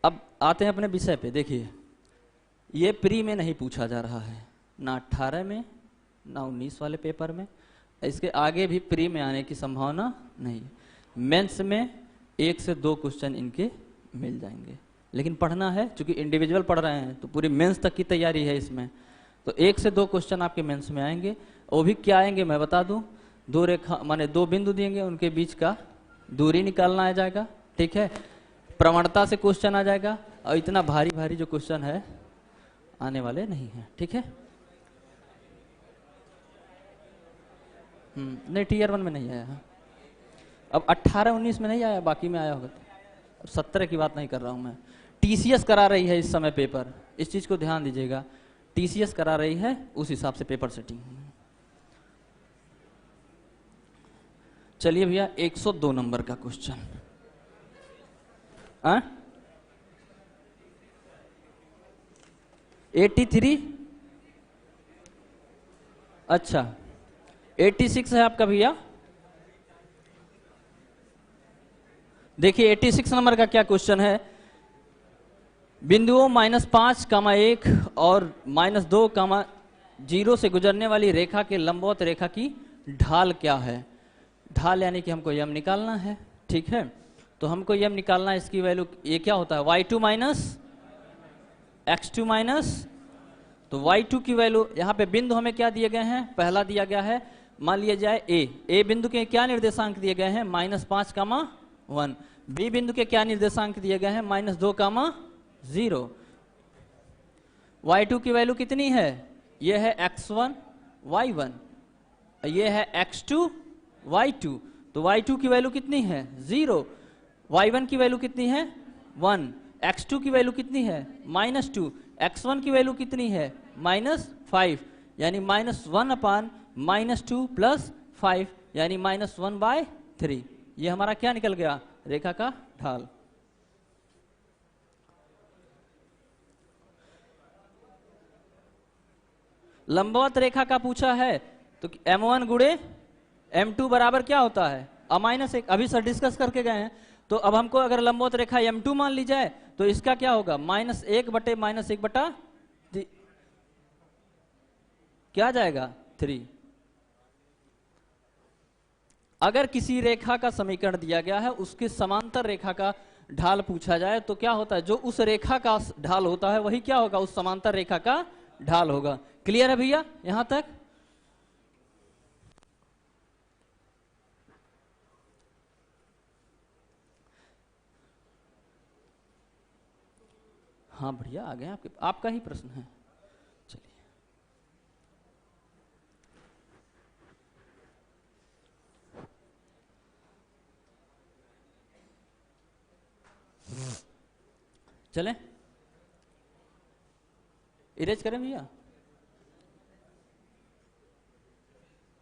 अब आते हैं अपने विषय पे। देखिए ये प्री में नहीं पूछा जा रहा है, ना 18 में ना 19 वाले पेपर में, इसके आगे भी प्री में आने की संभावना नहीं है। मेंस में 1 से 2 क्वेश्चन इनके मिल जाएंगे, लेकिन पढ़ना है, चूंकि इंडिविजुअल पढ़ रहे हैं तो पूरी मेंस तक की तैयारी है इसमें, तो 1 से 2 क्वेश्चन आपके मेंस में आएंगे। वो भी क्या आएंगे मैं बता दूं, 2 रेखा माने 2 बिंदु देंगे, उनके बीच का दूरी निकालना आ जाएगा, ठीक है। प्रवणता से क्वेश्चन आ जाएगा, और इतना भारी भारी जो क्वेश्चन है आने वाले नहीं है, ठीक है। नहीं टीयर 1 में नहीं आया, अब 18-19 में नहीं आया, बाकी में आया होगा। अब 17 की बात नहीं कर रहा हूं मैं। टीसीएस करा रही है इस समय पेपर, इस चीज को ध्यान दीजिएगा, टीसीएस करा रही है, उस हिसाब से पेपर सेटिंग। चलिए भैया 102 नंबर का क्वेश्चन। 83, अच्छा 86 है आपका भैया। देखिए 86 नंबर का क्या क्वेश्चन है, बिंदुओं -5, 1 और -2, 0 से गुजरने वाली रेखा के लंबवत रेखा की ढाल क्या है। ढाल यानी कि हमको यम निकालना है, ठीक है। तो हमको यम निकालना है, इसकी वैल्यू ये क्या होता है, y2 माइनस x2 माइनस, तो y2 की वैल्यू, यहाँ पे बिंदु हमें क्या दिए गए हैं, पहला दिया गया है मान लिया जाए a बिंदु के क्या निर्देशांक दिए गए हैं, -5, 1। बी बिंदु के क्या निर्देशांक दिए गए हैं? -2, 0। y2 की वैल्यू कितनी है? ये है x1 y1, ये है x2 y2। तो y2 की वैल्यू कितनी है? 0। y1 की वैल्यू कितनी है? 1। x2 की वैल्यू कितनी है? -2। x1 की वैल्यू कितनी है? -5। यानी -1/-2 + 5 यानी -1/3। ये हमारा क्या निकल गया? रेखा का ढाल। लंबवत रेखा का पूछा है तो m1 गुणे m2 बराबर क्या होता है? -1। अभी सर डिस्कस करके गए हैं। तो अब हमको अगर लंबवत रेखा m2 मान ली जाए तो इसका क्या होगा? -1/-1/, क्या जाएगा? 3। अगर किसी रेखा का समीकरण दिया गया है, उसके समांतर रेखा का ढाल पूछा जाए तो क्या होता है? जो उस रेखा का ढाल होता है वही क्या होगा? उस समांतर रेखा का ढाल होगा। क्लियर है भैया यहां तक? हाँ बढ़िया, आ गए आपके, आपका ही प्रश्न है। चलिए चलें, इरेज करें भैया?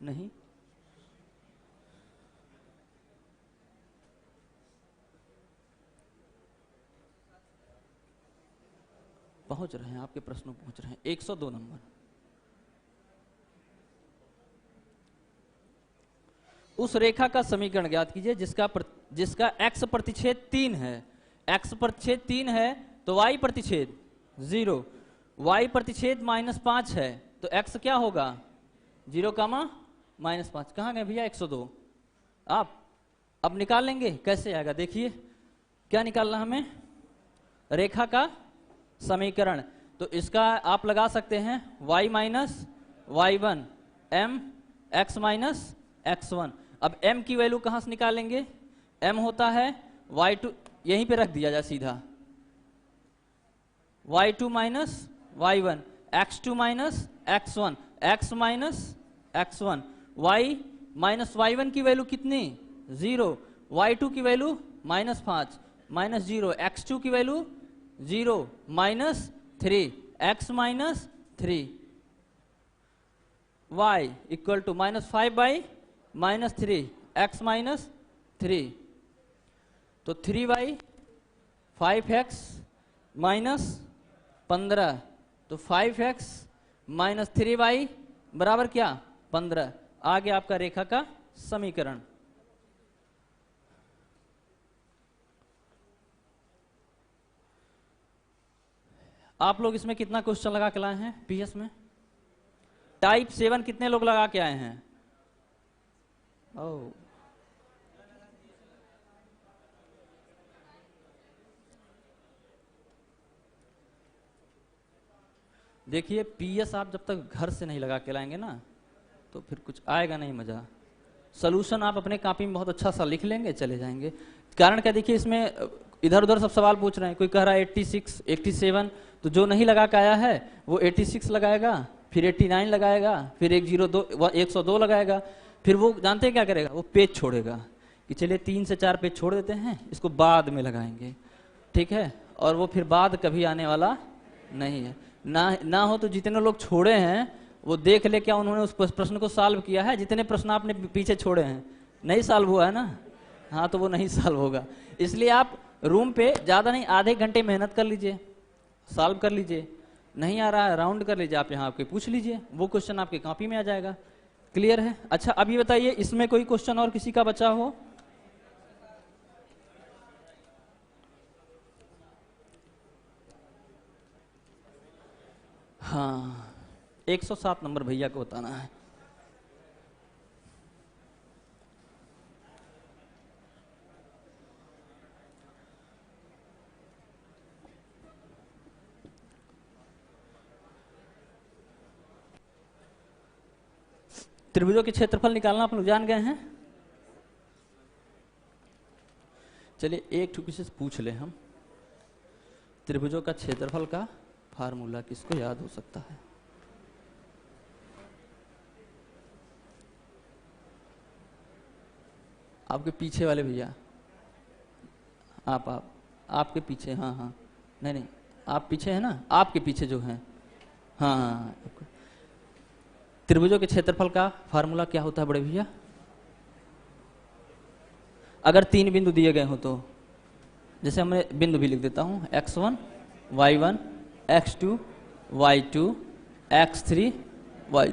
नहीं, पहुंच रहे हैं, आपके प्रश्नों पहुंच रहे हैं। 102 नंबर। उस रेखा का समीकरण ज्ञात कीजिए जिसका x प्रतिच्छेद 3 है। x प्रतिच्छेद 3 है तो y प्रतिच्छेद 0, y प्रतिच्छेद -5 है तो x क्या होगा? 0, -5। कहाँ गए भैया 102? आप अब निकाल लेंगे, कैसे आएगा देखिए। क्या निकालना हमें? रेखा का समीकरण। तो इसका आप लगा सकते हैं y - y1 m x - x1। अब m की वैल्यू कहां से निकालेंगे? m होता है y2, यहीं पे रख दिया जाए सीधा, y2 - y1 x2 - x1 x - x1। y -y1 की वैल्यू कितनी? 0। y2 की वैल्यू -5 -0, x2 की value 0 -3, x -3, y equal to -5/-3 x -3। तो 3y 5x -15, तो 5x - 3y बराबर क्या? 15। आगे आपका रेखा का समीकरण। आप लोग इसमें कितना क्वेश्चन लगा के लाए हैं पीएस में? टाइप 7 कितने लोग लगा के आए हैं? ओह, देखिए पीएस आप जब तक घर से नहीं लगा के लाएंगे ना तो फिर कुछ आएगा नहीं मजा। सॉल्यूशन आप अपने कॉपी में बहुत अच्छा सा लिख लेंगे, चले जाएंगे। कारण क्या, देखिए इसमें इधर उधर सब सवाल पूछ रहे हैं। कोई कह रहा है 86, 87, तो जो नहीं लगा के आया है वो 86 लगाएगा, फिर 89 लगाएगा, फिर 102 लगाएगा। फिर वो जानते हैं क्या करेगा? वो पेज छोड़ेगा कि चलिए 3 से 4 पेज छोड़ देते हैं, इसको बाद में लगाएंगे, ठीक है। और वो फिर बाद कभी आने वाला नहीं है। ना हो तो जितने लोग छोड़े हैं वो देख ले क्या उन्होंने उस प्रश्न को सॉल्व किया है। जितने प्रश्न आपने पीछे छोड़े हैं नहीं सॉल्व हुआ है ना, हाँ तो वो नहीं सॉल्व होगा। इसलिए आप रूम पे ज़्यादा नहीं, आधे घंटे मेहनत कर लीजिए, सॉल्व कर लीजिए। नहीं आ रहा है राउंड कर लीजिए, आप यहाँ आपके पूछ लीजिए, वो क्वेश्चन आपकी कॉपी में आ जाएगा। क्लियर है? अच्छा अब ये बताइए इसमें कोई क्वेश्चन और किसी का बचा हो? हाँ, 107 नंबर भैया को बताना है। त्रिभुजों के क्षेत्रफल निकालना आप लोग जान गए हैं। चलिए एक ठुकी से पूछ ले हम, त्रिभुजों का क्षेत्रफल का फार्मूला किसको याद हो सकता है? आपके पीछे वाले भैया, आप आपके पीछे, हाँ हाँ, नहीं आप पीछे है ना, आपके पीछे जो हैं, हाँ हाँ। त्रिभुजों के क्षेत्रफल का फार्मूला क्या होता है बड़े भैया? अगर 3 बिंदु दिए गए हो तो, जैसे मैं बिंदु भी लिख देता हूं, x1 y1 x2 y2 x3 y,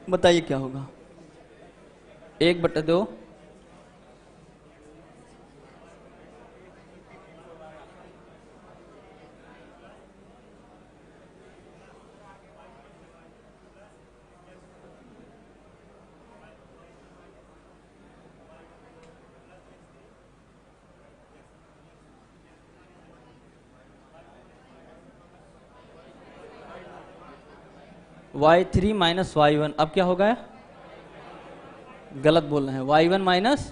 बताइए क्या होगा? 1/2 y3 माइनस y1, अब क्या होगा? गलत बोल रहे हैं, y1 माइनस,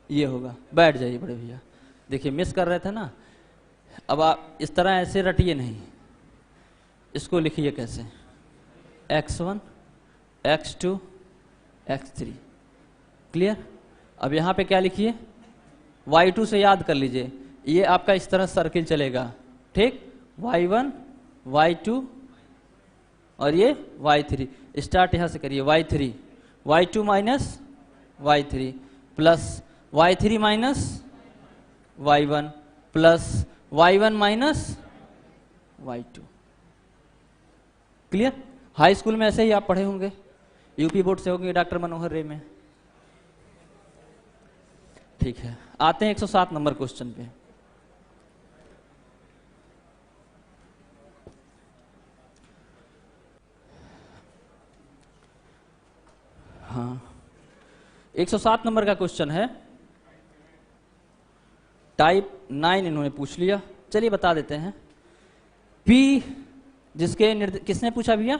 ये होगा। बैठ जाइए बड़े भैया, देखिए मिस कर रहे थे ना। अब आप इस तरह ऐसे रटिए नहीं, इसको लिखिए कैसे, x1 x2 x3, क्लियर? अब यहाँ पे क्या लिखिए, y2 से याद कर लीजिए, ये आपका इस तरह सर्किल चलेगा, ठीक? y1 y2 और ये y3, स्टार्ट यहां से करिए, y3 y2 minus y3 plus y3 minus y1 plus y1 minus y2, clear? High school में ऐसे ही आप पढ़े होंगे, यूपी बोर्ड से होंगे, डॉक्टर मनोहर रे में। ठीक है, आते हैं 107 नंबर क्वेश्चन पे। हाँ, 107 नंबर का क्वेश्चन है, टाइप 9 इन्होंने पूछ लिया। चलिए बता देते हैं। P जिसके किसने पूछा भैया?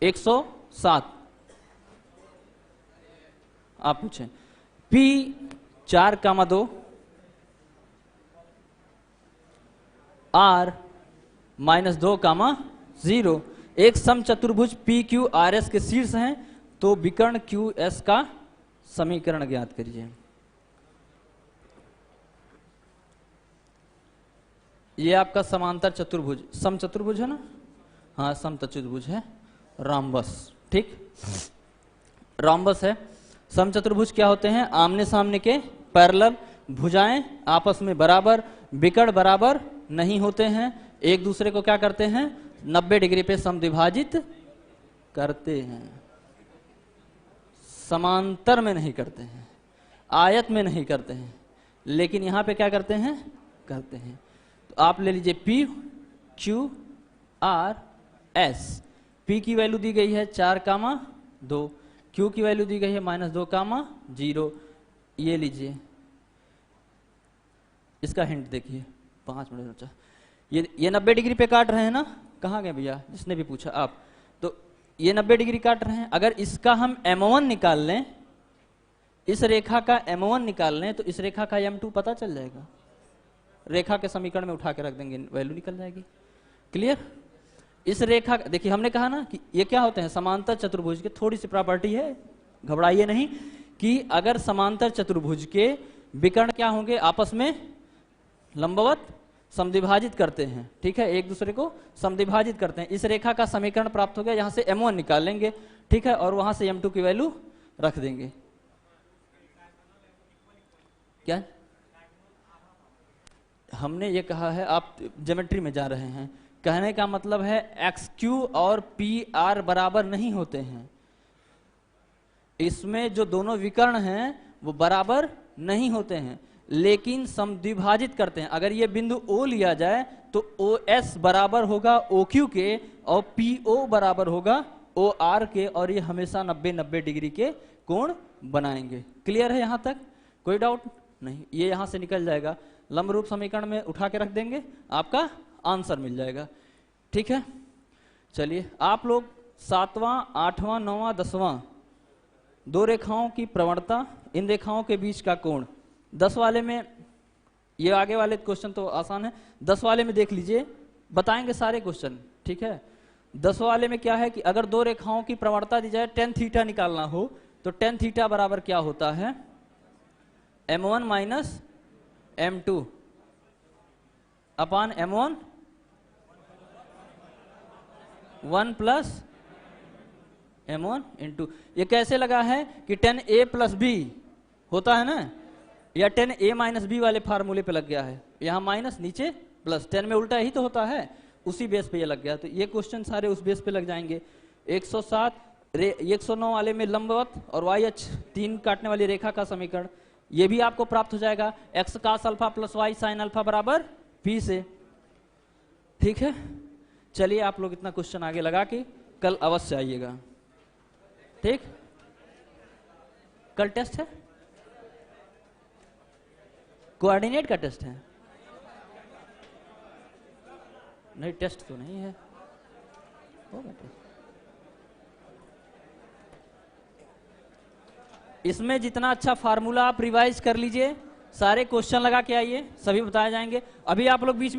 107, आप पूछें। P 4,2 R -2,0 एक समचतुर्भुज PQRS के शीर्ष हैं, तो विकर्ण QS का समीकरण ज्ञात करिए। ये आपका समांतर चतुर्भुज, समचतुर्भुज है ना? हाँ, समचतुर्भुज है, रॉम्बस, ठीक? रॉम्बस है। समचतुर्भुज क्या होते हैं? आमने सामने के पैरेलल, भुजाएं आपस में बराबर, विकर्ण बराबर नहीं होते हैं, एक दूसरे को क्या करते हैं? 90 डिग्री पे समद्विभाजित करते हैं। समांतर में नहीं करते हैं, आयत में नहीं करते हैं, लेकिन यहां पे क्या करते हैं? करते हैं। तो आप ले लीजिए P Q R S। P की वैल्यू दी गई है 4,2, Q की वैल्यू दी गई है -2,0। ये लीजिए, इसका हिंट देखिए, 5 मिनट बचा। ये 90 डिग्री पे काट रहे हैं ना? कहाँ गए भैया, जिसने भी पूछा आप? तो ये 90 डिग्री काट रहे हैं। अगर इसका हम M1 निकाल लें, इस रेखा का M1 निकाल लें, तो इस रेखा का M2 पता चल जाएगा। रेखा के समीकरण में उठा के रख देंगे, वैल्यू निकल जाएगी। क्लियर? इस रेखा, देखिए हमने कहा ना कि ये क्या होते हैं? समांतर चतुर्भुज के थोड़ी सी प्रॉपर्टी है, घबराइए नहीं, कि अगर समांतर चतुर्भुज के विकर्ण क्या होंगे? आपस में लंबवत समद्विभाजित करते हैं, ठीक है? एक दूसरे को समद्विभाजित करते हैं। इस रेखा का समीकरण प्राप्त हो गया, यहां से M1 निकाल लेंगे, ठीक है? और वहां से M2 की वैल्यू रख देंगे। क्या हमने ये कहा है? आप ज्योमेट्री में जा रहे हैं, कहने का मतलब है XQ और PR बराबर नहीं होते हैं। इसमें जो दोनों विकर्ण हैं वो बराबर नहीं होते हैं, लेकिन समद्विभाजित करते हैं। अगर ये बिंदु O लिया जाए तो OS बराबर होगा OQ के, और PO बराबर होगा OR के, और ये हमेशा 90-90 डिग्री के कोण बनाएंगे। क्लियर है? यहां तक कोई डाउट नहीं? ये यहां से निकल जाएगा, लंब रूप समीकरण में उठा के रख देंगे, आपका आंसर मिल जाएगा। ठीक है, चलिए आप लोग 7वां 8वां 9वां 10वां दो रेखाओं की प्रवणता, इन रेखाओं के बीच का कोण। 10 वाले में, ये आगे वाले क्वेश्चन तो आसान है, 10 वाले में देख लीजिए, बताएंगे सारे क्वेश्चन, ठीक है। 10 वाले में क्या है कि अगर दो रेखाओं की प्रवणता दी जाए, tan थीटा निकालना हो, तो tan थीटा बराबर क्या होता है, m1 माइनस m2 अपान m1 1 प्लस m1 इंटू, ये कैसे लगा है कि tan a प्लस बी होता है ना, या tan a माइनस बी वाले फार्मूले पे लग गया है, यहां माइनस नीचे प्लस, tan में उल्टा ही तो होता है, उसी बेस पे ये लग गया। तो ये क्वेश्चन सारे उस बेस पे लग जाएंगे। 109 वाले में लंबवत और y अक्ष 3 काटने वाली रेखा का समीकरण, ये भी आपको प्राप्त हो जाएगा, x cos alpha plus y sin alpha बराबर p से, ठीक है। चलिए आप लोग इतना क्वेश्चन आगे लगा के कल अवश्य आइएगा, ठीक। कल टेस्ट है, कोऑर्डिनेट का टेस्ट है, नहीं टेस्ट तो नहीं है, होगा टेस्ट। इसमें जितना अच्छा फार्मूला आप रिवाइज कर लीजिए, सारे क्वेश्चन लगा के आइए, सभी बताए जाएंगे। अभी आप लोग बीच में